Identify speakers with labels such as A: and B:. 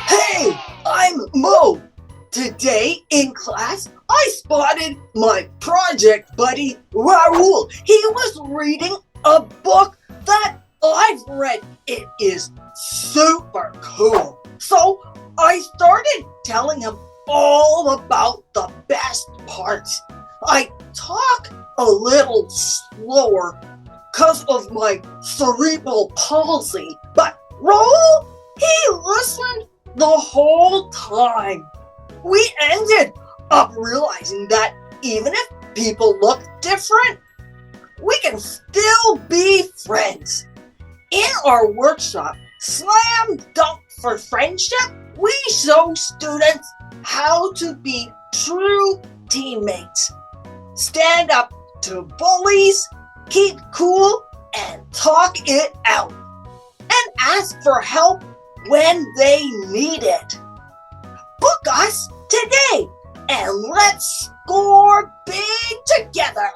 A: Hey, I'm Mo. Today in class, I spotted my project buddy Raoul. He was reading a book that I've read. It is super cool. So I started telling him all about the best parts. I talk a little slower because of my cerebral palsy, but Raoul, he listened the whole time. We ended up realizing that even if people look different, we can still be friends. In our workshop, Slam Dunk for Friendship, we show students how to be true teammates. Stand up to bullies, keep cool, and talk it out. And ask for help when they need it. Book us today and let's score big together.